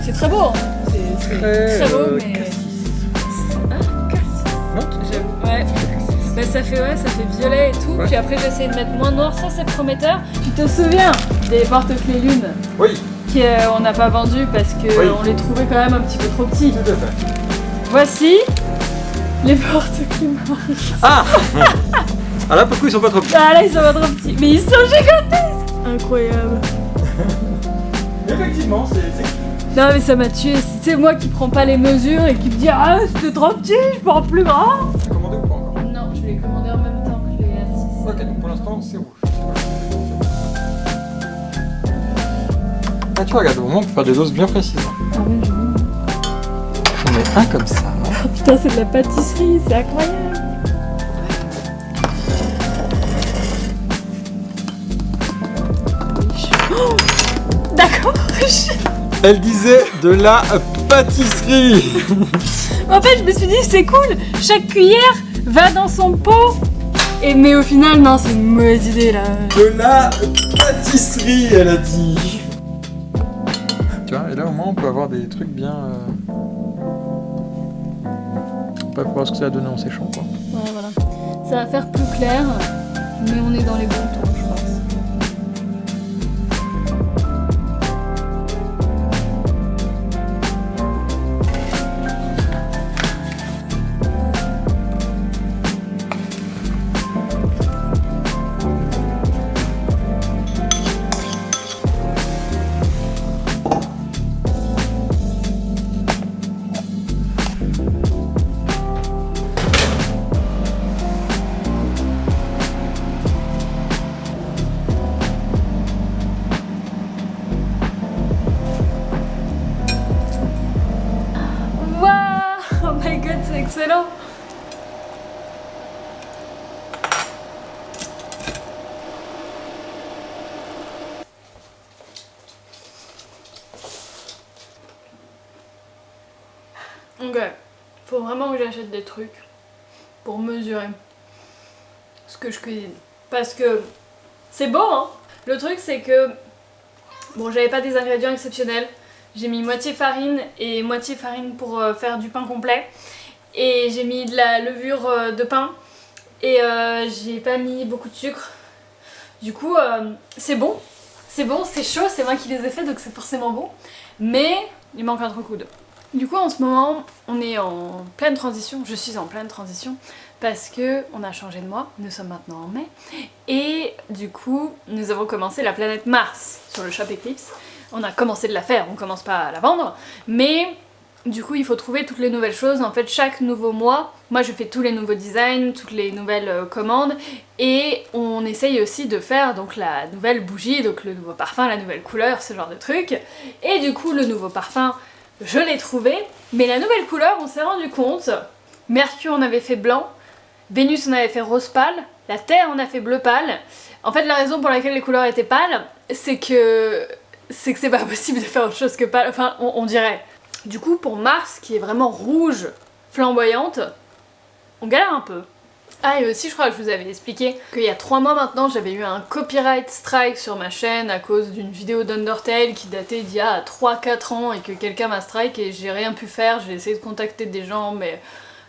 C'est très beau, hein. C'est très beau, mais... Non, Ouais. Bah ça fait violet et tout, Ouais. puis après j'ai essayé de mettre moins noir, ça c'est prometteur. Tu te souviens des porte-clés lune Oui, qu'on n'a pas vendu parce qu'on Oui. les trouvait quand même un petit peu trop petits. tout à fait. Voici les porte-clés Marie. Ah Ah là, pourquoi ils sont pas trop petits? Ah là ils sont pas trop petits, mais ils sont gigantesques. Incroyable. Effectivement, c'est... Non mais ça m'a tué, c'est moi qui prends pas les mesures et qui me dit ah c'était trop petit, je prends plus grand. T'as commandé ou pas encore? Non, je l'ai commandé en même temps que les R6. Ok, donc pour l'instant, c'est rouge. Ah, tu vois, regarde, au moins on peut faire des doses bien précises. Ah ouais, je vois. On met un comme ça. Oh putain c'est de la pâtisserie, c'est incroyable. Oh d'accord. Elle disait de la pâtisserie. En fait je me suis dit c'est cool, chaque cuillère va dans son pot. Mais au final non c'est une mauvaise idée là. De la pâtisserie, elle a dit. Tu vois, et là au moins on peut avoir des trucs bien... Pas voir ce que ça a donné en séchant, quoi. Ouais voilà. Ça va faire plus clair, mais on est dans les bons tons je pense. Waouh! Oh my god, c'est excellent! Ok, faut vraiment que j'achète des trucs pour mesurer ce que je cuisine. Parce que c'est beau, hein! Le truc, c'est que bon, j'avais pas des ingrédients exceptionnels. J'ai mis moitié farine et moitié farine pour faire du pain complet. Et j'ai mis de la levure de pain. Et j'ai pas mis beaucoup de sucre. Du coup, c'est bon. C'est bon, c'est chaud, c'est moi qui les ai fait, donc c'est forcément bon. Mais il manque un truc ou deux. Du coup, en ce moment, on est en pleine transition. Je suis en pleine transition. Parce que on a changé de mois. Nous sommes maintenant en mai. Et du coup, nous avons commencé la planète Mars sur le Shop Eclipse. On a commencé de la faire, on commence pas à la vendre. Mais du coup, il faut trouver toutes les nouvelles choses. En fait, chaque nouveau mois, moi je fais tous les nouveaux designs, toutes les nouvelles commandes. Et on essaye aussi de faire donc la nouvelle bougie, donc le nouveau parfum, la nouvelle couleur, ce genre de trucs. Et du coup, le nouveau parfum, je l'ai trouvé. Mais la nouvelle couleur, on s'est rendu compte. Mercure, on avait fait blanc. Vénus, on avait fait rose pâle. La Terre, on a fait bleu pâle. En fait, la raison pour laquelle les couleurs étaient pâles, c'est que c'est pas possible de faire autre chose que pâle. Enfin, on dirait. Du coup, pour Mars, qui est vraiment rouge, flamboyante, on galère un peu. Ah, et aussi, je crois que je vous avais expliqué qu'il y a 3 mois maintenant, j'avais eu un copyright strike sur ma chaîne à cause d'une vidéo d'Undertale qui datait d'il y a 3-4 ans et que quelqu'un m'a strike et j'ai rien pu faire. J'ai essayé de contacter des gens, mais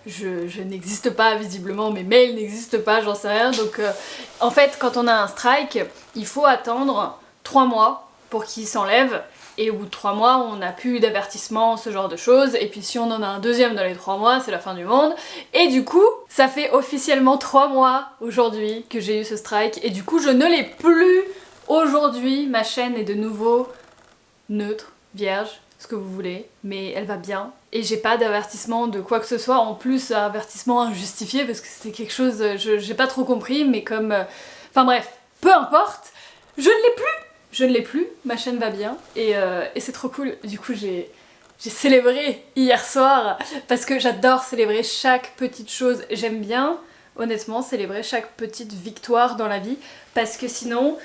je n'existe pas visiblement, mes mails n'existent pas, j'en sais rien. Donc, en fait, quand on a un strike, il faut attendre 3 mois pour qu'il s'enlève. Et au bout de 3 mois, on n'a plus d'avertissement, ce genre de choses. Et puis si on en a un deuxième dans les 3 mois, c'est la fin du monde. Et du coup, ça fait officiellement 3 mois aujourd'hui que j'ai eu ce strike. Et du coup, je ne l'ai plus aujourd'hui. Ma chaîne est de nouveau neutre, vierge, ce que vous voulez. Mais elle va bien. Et j'ai pas d'avertissement de quoi que ce soit. En plus, avertissement injustifié parce que c'était quelque chose... j'ai pas trop compris, mais comme... Enfin bref, peu importe. Je ne l'ai plus. Je ne l'ai plus, ma chaîne va bien et c'est trop cool. Du coup j'ai célébré hier soir parce que j'adore célébrer chaque petite chose. J'aime bien honnêtement célébrer chaque petite victoire dans la vie parce que sinon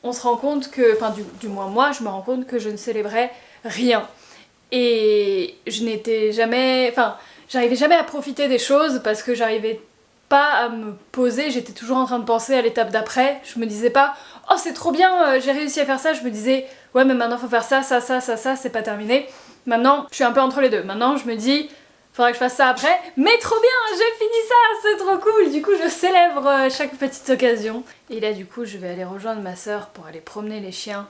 on se rend compte que, enfin du moins moi je me rends compte que je ne célébrais rien. Et je n'étais jamais, enfin j'arrivais jamais à profiter des choses parce que j'arrivais pas à me poser, j'étais toujours en train de penser à l'étape d'après. Je me disais pas oh c'est trop bien, j'ai réussi à faire ça, je me disais ouais mais maintenant faut faire ça, ça, ça, ça, ça, c'est pas terminé. Maintenant, je suis un peu entre les deux. Maintenant, je me dis, faudrait que je fasse ça après. Mais trop bien, j'ai fini ça, c'est trop cool. Du coup, je célèbre chaque petite occasion. Et là, du coup, je vais aller rejoindre ma soeur pour aller promener les chiens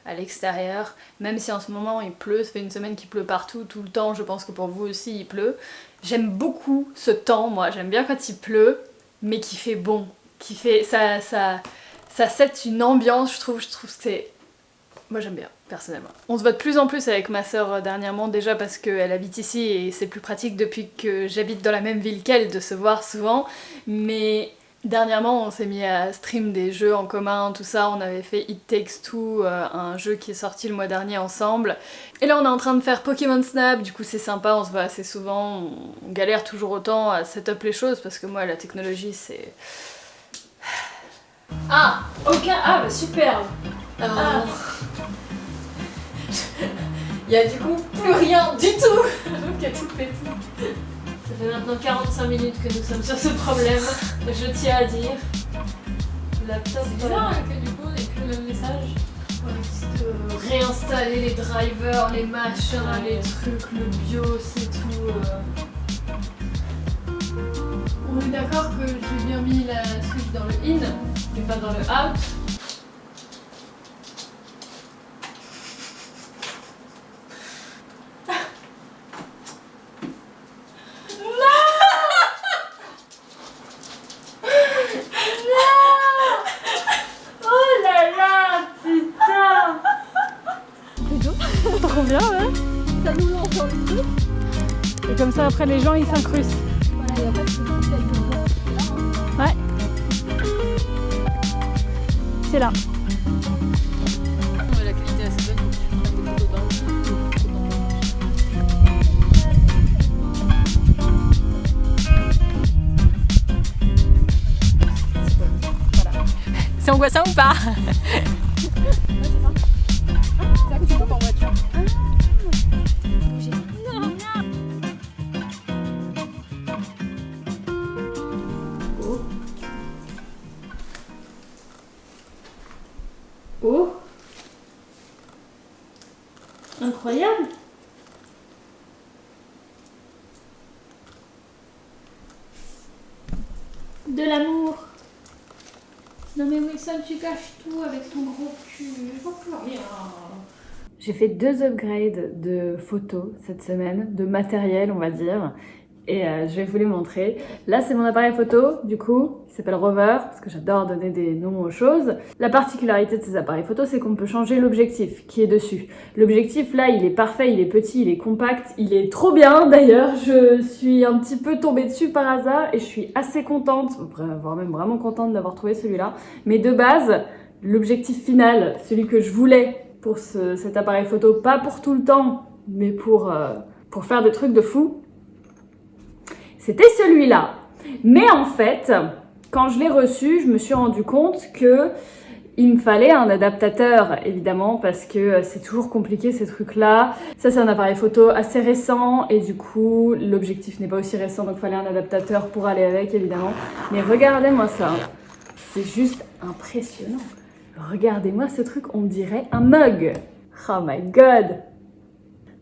à l'extérieur. Même si en ce moment, il pleut, ça fait une semaine qu'il pleut partout, tout le temps. Je pense que pour vous aussi, il pleut. J'aime beaucoup ce temps, moi. J'aime bien quand il pleut, mais qu'il fait bon. Qui fait... Ça set une ambiance, je trouve que c'est... Moi j'aime bien, personnellement. On se voit de plus en plus avec ma sœur dernièrement, déjà parce qu'elle habite ici et c'est plus pratique depuis que j'habite dans la même ville qu'elle de se voir souvent. Mais dernièrement on s'est mis à stream des jeux en commun, tout ça. On avait fait It Takes Two, un jeu qui est sorti le mois dernier ensemble. Et là on est en train de faire Pokémon Snap, du coup c'est sympa, on se voit assez souvent. On galère toujours autant à set up les choses parce que moi la technologie c'est... Ah, aucun... Ah bah super. Ah. Il y a du coup plus rien du tout. J'avoue qu'il y a tout pété. Ça fait maintenant 45 minutes que nous sommes sur ce problème, je tiens à dire. Laptop, c'est bizarre que du coup on n'ait plus le même message. On risque de réinstaller les drivers, les machins, les trucs, le BIOS et tout. On est d'accord que j'ai bien mis la switch dans le in, mais pas dans le out. Trop bien, ouais. Ça nous lance dans le truc. Et comme ça, après, les gens, ils s'incrustent. Voilà, il n'y a pas de soucis avec le blanc. Ouais. C'est là. La qualité est assez bonne, donc je prends des photos Voilà. C'est angoissant ou pas? C'est ça que tu peux en voiture. Oh, incroyable. De l'amour. Non mais Wilson, tu caches tout avec ton gros cul, je vois plus rien. J'ai fait 2 upgrades de photos cette semaine, de matériel on va dire. Et je vais vous les montrer. Là c'est mon appareil photo, du coup, il s'appelle Rover, parce que j'adore donner des noms aux choses. La particularité de ces appareils photo, c'est qu'on peut changer l'objectif qui est dessus. L'objectif là, il est parfait, il est petit, il est compact, il est trop bien d'ailleurs. Je suis un petit peu tombée dessus par hasard et je suis assez contente, voire même vraiment contente d'avoir trouvé celui-là. Mais de base, l'objectif final, celui que je voulais pour cet appareil photo, pas pour tout le temps, mais pour faire des trucs de fou, c'était celui-là. Mais en fait, quand je l'ai reçu, je me suis rendu compte que il me fallait un adaptateur, évidemment, parce que c'est toujours compliqué ces trucs-là. Ça, c'est un appareil photo assez récent, et du coup, l'objectif n'est pas aussi récent, donc il fallait un adaptateur pour aller avec, évidemment. Mais regardez-moi ça, c'est juste impressionnant. Regardez-moi ce truc, on dirait un mug. Oh my god!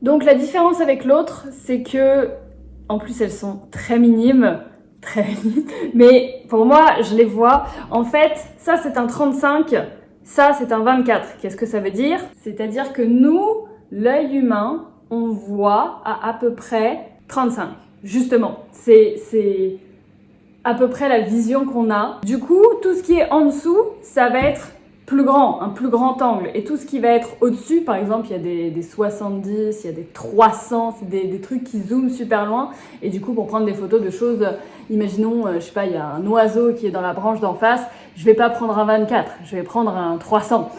Donc la différence avec l'autre, c'est que en plus, elles sont très minimes, mais pour moi, je les vois. En fait, ça c'est un 35, ça c'est un 24. Qu'est-ce que ça veut dire? C'est-à-dire que nous, l'œil humain, on voit à peu près 35. Justement, c'est à peu près la vision qu'on a. Du coup, tout ce qui est en dessous, ça va être plus grand, un plus grand angle. Et tout ce qui va être au-dessus, par exemple, il y a des 70, il y a des 300, c'est des trucs qui zooment super loin. Et du coup, pour prendre des photos de choses, imaginons, je sais pas, il y a un oiseau qui est dans la branche d'en face, je vais pas prendre un 24, je vais prendre un 300.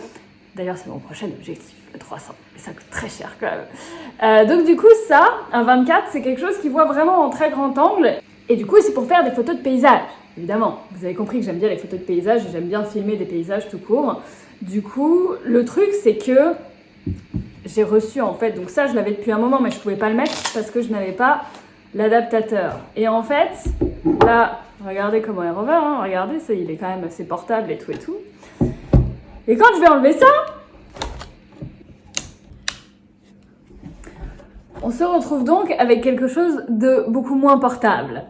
D'ailleurs, c'est mon prochain objectif, le 300. Mais ça coûte très cher quand même. Donc du coup, ça, un 24, c'est quelque chose qui voit vraiment en très grand angle. Et du coup, c'est pour faire des photos de paysage. Évidemment, vous avez compris que j'aime bien les photos de paysage et j'aime bien filmer des paysages tout court. Du coup, le truc c'est que j'ai reçu en fait, donc ça je l'avais depuis un moment mais je pouvais pas le mettre parce que je n'avais pas l'adaptateur. Et en fait, là, regardez comment est Rover, hein, regardez, ça, il est quand même assez portable et tout et tout. Et quand je vais enlever ça, On se retrouve donc avec quelque chose de beaucoup moins portable.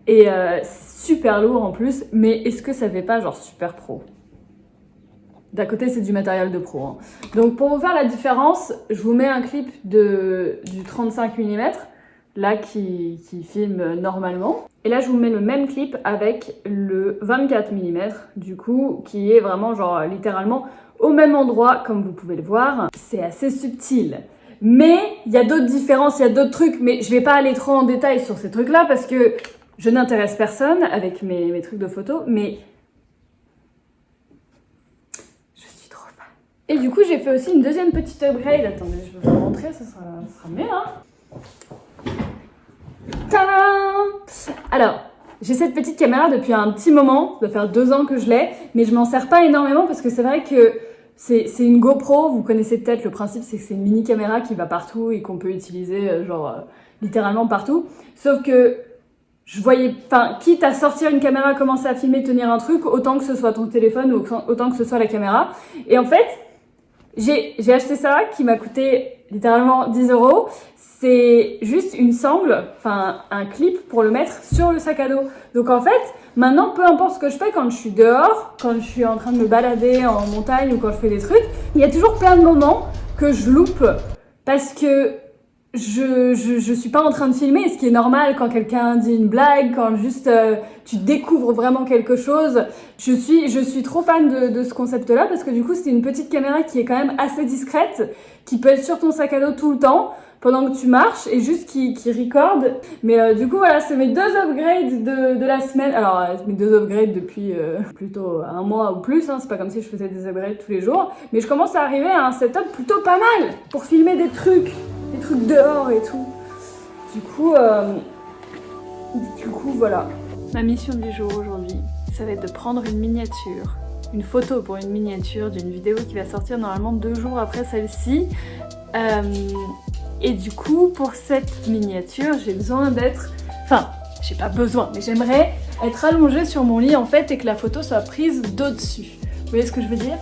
Et c'est super lourd en plus, mais est-ce que ça fait pas genre super pro? D'à côté, c'est du matériel de pro. Hein. Donc pour vous faire la différence, je vous mets un clip du 35 mm, là qui filme normalement. Et là, je vous mets le même clip avec le 24 mm, du coup, qui est vraiment genre littéralement au même endroit, comme vous pouvez le voir. C'est assez subtil. Mais il y a d'autres différences, il y a d'autres trucs, mais je vais pas aller trop en détail sur ces trucs-là parce que je n'intéresse personne avec mes trucs de photo, mais je suis trop fan. Et du coup, j'ai fait aussi une deuxième petite upgrade. Attendez, je vais vous montrer, ça sera mieux, hein. Tadam! Alors, j'ai cette petite caméra depuis un petit moment, ça doit faire 2 ans que je l'ai, mais je m'en sers pas énormément parce que c'est vrai que c'est une GoPro, vous connaissez peut-être le principe, c'est que c'est une mini caméra qui va partout et qu'on peut utiliser littéralement partout. Sauf que je voyais, quitte à sortir une caméra, commencer à filmer, tenir un truc, autant que ce soit ton téléphone ou autant que ce soit la caméra. Et en fait, j'ai acheté ça qui m'a coûté littéralement 10 €. C'est juste une sangle, un clip pour le mettre sur le sac à dos. Donc en fait, maintenant, peu importe ce que je fais quand je suis dehors, quand je suis en train de me balader en montagne ou quand je fais des trucs, il y a toujours plein de moments que je loupe parce que je suis pas en train de filmer, ce qui est normal quand quelqu'un dit une blague, quand juste tu découvres vraiment quelque chose. Je suis trop fan de ce concept-là parce que du coup, c'est une petite caméra qui est quand même assez discrète, qui peut être sur ton sac à dos tout le temps, pendant que tu marches et juste qui record. Mais du coup, voilà, c'est mes 2 upgrades de la semaine. Alors, mes 2 upgrades depuis plutôt 1 mois ou plus, hein. C'est pas comme si je faisais des upgrades tous les jours. Mais je commence à arriver à un setup plutôt pas mal pour filmer des trucs dehors et tout. Du coup, voilà. Ma mission du jour aujourd'hui, ça va être de prendre une miniature. Une photo pour une miniature d'une vidéo qui va sortir normalement 2 jours après celle-ci. Et du coup, pour cette miniature, j'ai besoin d'être... j'ai pas besoin, mais j'aimerais être allongée sur mon lit en fait et que la photo soit prise d'au-dessus. Vous voyez ce que je veux dire?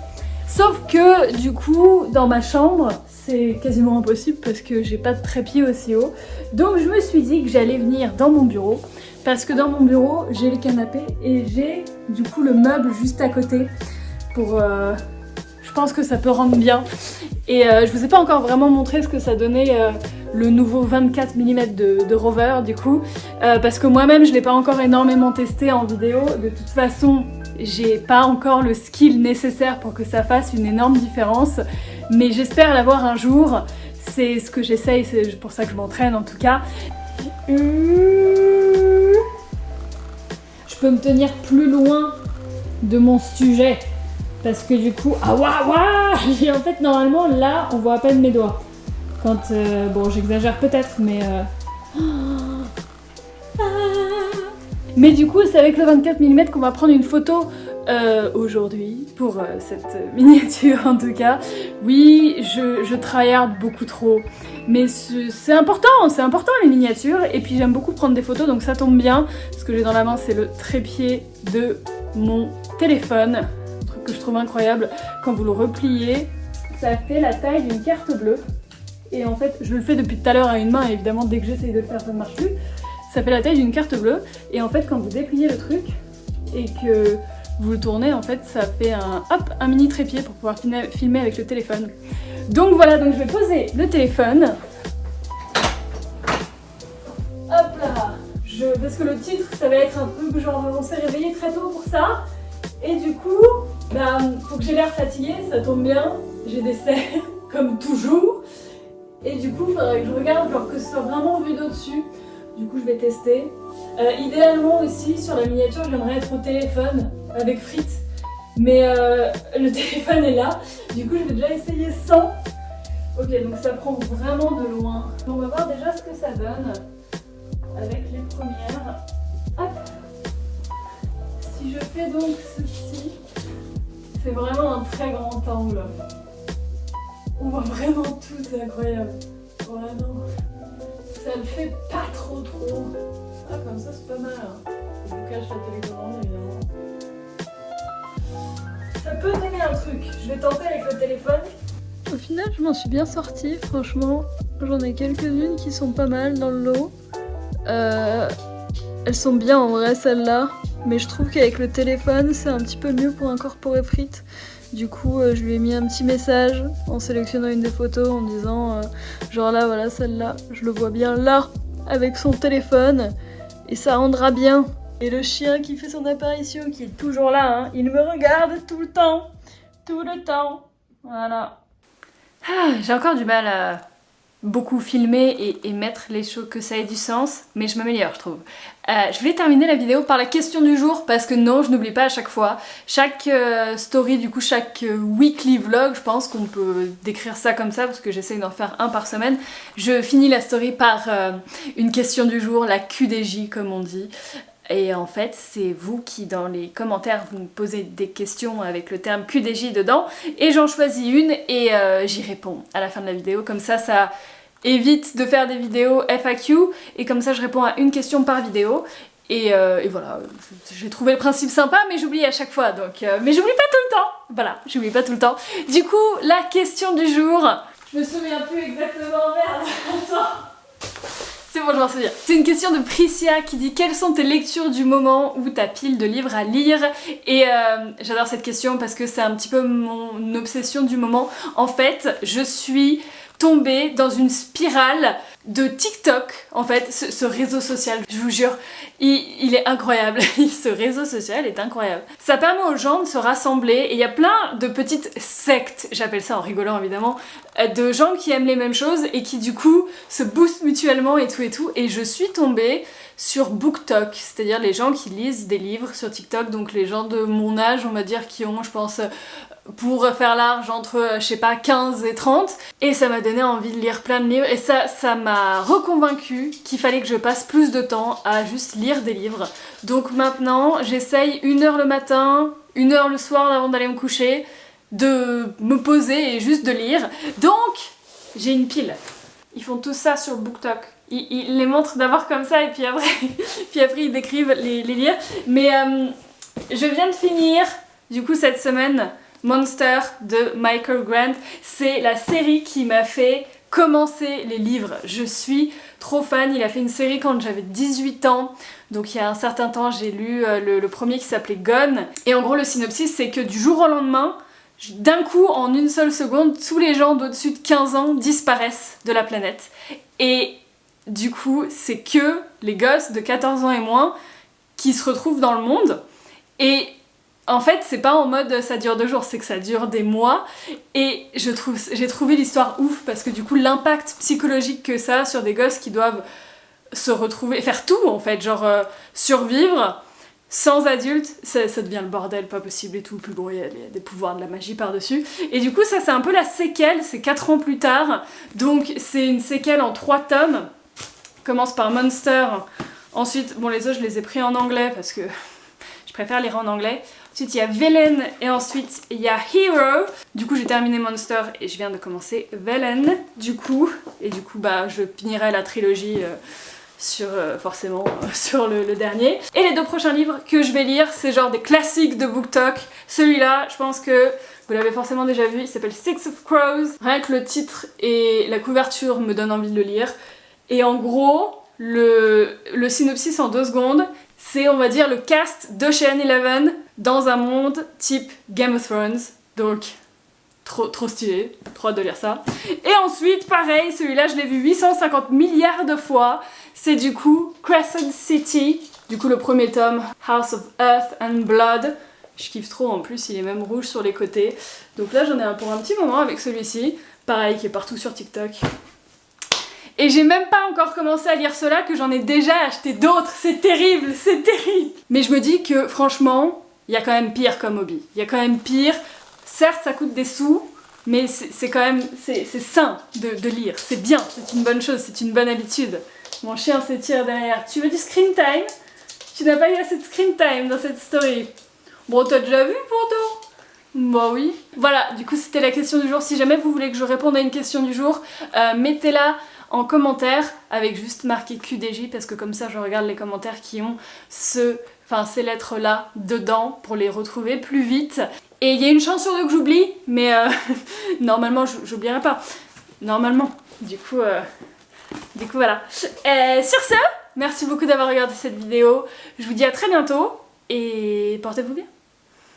Sauf que du coup, dans ma chambre, c'est quasiment impossible parce que j'ai pas de trépied aussi haut. Donc je me suis dit que j'allais venir dans mon bureau parce que dans mon bureau, j'ai le canapé et j'ai du coup le meuble juste à côté pour... Je pense que ça peut rendre bien. Et je vous ai pas encore vraiment montré ce que ça donnait le nouveau 24 mm de Rover du coup. Parce que moi-même je l'ai pas encore énormément testé en vidéo. De toute façon, j'ai pas encore le skill nécessaire pour que ça fasse une énorme différence. Mais j'espère l'avoir un jour. C'est ce que j'essaye, c'est pour ça que je m'entraîne en tout cas. Je peux me tenir plus loin de mon sujet. Parce que du coup, et en fait normalement là on voit à peine mes doigts. Quand, bon j'exagère peut-être mais... Mais du coup c'est avec le 24 mm qu'on va prendre une photo aujourd'hui pour cette miniature en tout cas. Oui, je tryhard beaucoup trop. Mais c'est important les miniatures. Et puis j'aime beaucoup prendre des photos donc ça tombe bien. Ce que j'ai dans la main c'est le trépied de mon téléphone. Que je trouve incroyable, quand vous le repliez, ça fait la taille d'une carte bleue. Et en fait, je le fais depuis tout à l'heure à une main, et évidemment, dès que j'essaye de le faire, ça ne marche plus. Ça fait la taille d'une carte bleue. Et en fait, quand vous dépliez le truc et que vous le tournez, en fait, ça fait un mini trépied pour pouvoir filmer avec le téléphone. Donc voilà, donc je vais poser le téléphone. Hop là. Parce que le titre, ça va être un peu genre, on s'est réveillé très tôt pour ça. Et du coup, faut que j'ai l'air fatiguée, ça tombe bien, j'ai des cernes, comme toujours. Et du coup, il faudrait que je regarde genre que ce soit vraiment vu d'au-dessus. Du coup, je vais tester. Idéalement aussi, sur la miniature, j'aimerais être au téléphone avec Fritz. Mais le téléphone est là. Du coup, je vais déjà essayer sans. Ok, donc ça prend vraiment de loin. On va voir déjà ce que ça donne avec les premières. Hop. Si je fais donc ceci, c'est vraiment un très grand angle. On voit vraiment tout, c'est incroyable. Vraiment. Ça le fait pas trop. Ah, comme ça c'est pas mal. Hein. Je vous cache la télécommande évidemment. Ça peut donner un truc. Je vais tenter avec le téléphone. Au final, je m'en suis bien sortie, franchement. J'en ai quelques-unes qui sont pas mal dans le lot. Elles sont bien en vrai celles-là, mais je trouve qu'avec le téléphone c'est un petit peu mieux pour incorporer Frites. Du coup je lui ai mis un petit message en sélectionnant une des photos en disant genre là voilà celle-là, je le vois bien là avec son téléphone et ça rendra bien. Et le chien qui fait son apparition, qui est toujours là, hein, il me regarde tout le temps, voilà. J'ai encore du mal à beaucoup filmer et mettre les choses, que ça ait du sens, mais je m'améliore, je trouve. Je voulais terminer la vidéo par la question du jour, parce que non, je n'oublie pas à chaque fois. Chaque story, du coup, chaque weekly vlog, je pense qu'on peut décrire ça comme ça, parce que j'essaye d'en faire un par semaine. Je finis la story par une question du jour, la QDJ, comme on dit. Et en fait, c'est vous qui, dans les commentaires, vous me posez des questions avec le terme QDJ dedans, et j'en choisis une et j'y réponds à la fin de la vidéo. Comme ça évite de faire des vidéos FAQ, et comme ça je réponds à une question par vidéo. Et voilà, j'ai trouvé le principe sympa, mais j'oublie à chaque fois, donc... mais j'oublie pas tout le temps. Voilà, j'oublie pas tout le temps. Du coup, la question du jour... Je me souviens plus exactement, merde, attends. C'est bon, je m'en souviens. C'est une question de Priscia qui dit: quelles sont tes lectures du moment ou ta pile de livres à lire? Et j'adore cette question parce que c'est un petit peu mon obsession du moment. En fait, je suis tombée dans une spirale de TikTok, en fait, ce réseau social, je vous jure, il est incroyable. Ce réseau social est incroyable. Ça permet aux gens de se rassembler et il y a plein de petites sectes, j'appelle ça en rigolant évidemment, de gens qui aiment les mêmes choses et qui du coup se boostent mutuellement et tout, et je suis tombée sur BookTok, c'est-à-dire les gens qui lisent des livres sur TikTok, donc les gens de mon âge, on va dire, qui ont, je pense, pour faire large, entre, je sais pas, 15 et 30, et ça m'a donné envie de lire plein de livres, et ça m'a reconvaincue qu'il fallait que je passe plus de temps à juste lire des livres. Donc maintenant, j'essaye 1 heure le matin, 1 heure le soir avant d'aller me coucher, de me poser et juste de lire. Donc, j'ai une pile. Ils font tout ça sur BookTok. Ils les montrent d'abord comme ça, et puis après, ils décrivent les livres. Mais je viens de finir, du coup, cette semaine, Monster de Michael Grant. C'est la série qui m'a fait commencer les livres. Je suis trop fan. Il a fait une série quand j'avais 18 ans. Donc il y a un certain temps, j'ai lu le premier qui s'appelait Gone. Et en gros, le synopsis, c'est que du jour au lendemain, d'un coup, en une seule seconde, tous les gens d'au-dessus de 15 ans disparaissent de la planète. Et du coup, c'est que les gosses de 14 ans et moins qui se retrouvent dans le monde. Et en fait, c'est pas en mode ça dure 2 jours, c'est que ça dure des mois. Et j'ai trouvé l'histoire ouf, parce que du coup, l'impact psychologique que ça a sur des gosses qui doivent se retrouver, faire tout en fait, genre survivre sans adultes, ça devient le bordel pas possible et tout. Puis bon, il y a des pouvoirs de la magie par-dessus. Et du coup, ça c'est un peu la séquelle, c'est 4 ans plus tard. Donc c'est une séquelle en 3 tomes. Commence par Monster. Ensuite, bon, les autres je les ai pris en anglais parce que je préfère lire en anglais. Ensuite il y a Villain et ensuite il y a Hero. Du coup j'ai terminé Monster et je viens de commencer Villain. Du coup bah je finirai la trilogie forcément sur le dernier. Et les 2 prochains livres que je vais lire, c'est genre des classiques de BookTok. Celui-là, je pense que vous l'avez forcément déjà vu, il s'appelle Six of Crows. Rien que le titre et la couverture me donnent envie de le lire. Et en gros, le synopsis en 2 secondes, c'est, on va dire, le cast d'Ocean Eleven dans un monde type Game of Thrones. Donc, trop stylé, trop hâte de lire ça. Et ensuite, pareil, celui-là, je l'ai vu 850 milliards de fois. C'est du coup Crescent City. Du coup, le premier tome, House of Earth and Blood. Je kiffe trop, en plus, il est même rouge sur les côtés. Donc là, j'en ai un pour un petit moment avec celui-ci. Pareil, qui est partout sur TikTok. Et j'ai même pas encore commencé à lire cela, que j'en ai déjà acheté d'autres. C'est terrible, c'est terrible. Mais je me dis que franchement, il y a quand même pire comme hobby. Il y a quand même pire. Certes, ça coûte des sous, mais c'est quand même, c'est sain de lire. C'est bien, c'est une bonne chose, c'est une bonne habitude. Mon chien s'étire derrière. Tu veux du screen time? Tu n'as pas eu assez de screen time dans cette story. Bon, t'as déjà vu pourtant? Bah oui. Voilà, du coup c'était la question du jour. Si jamais vous voulez que je réponde à une question du jour, mettez-la en commentaire avec juste marqué QDJ, parce que comme ça je regarde les commentaires qui ont ces lettres là dedans pour les retrouver plus vite. Et il y a une chance sur 2 que j'oublie, mais normalement j'oublierai pas. normalement. Du coup voilà. Sur ce, merci beaucoup d'avoir regardé cette vidéo. Je vous dis à très bientôt et portez-vous bien.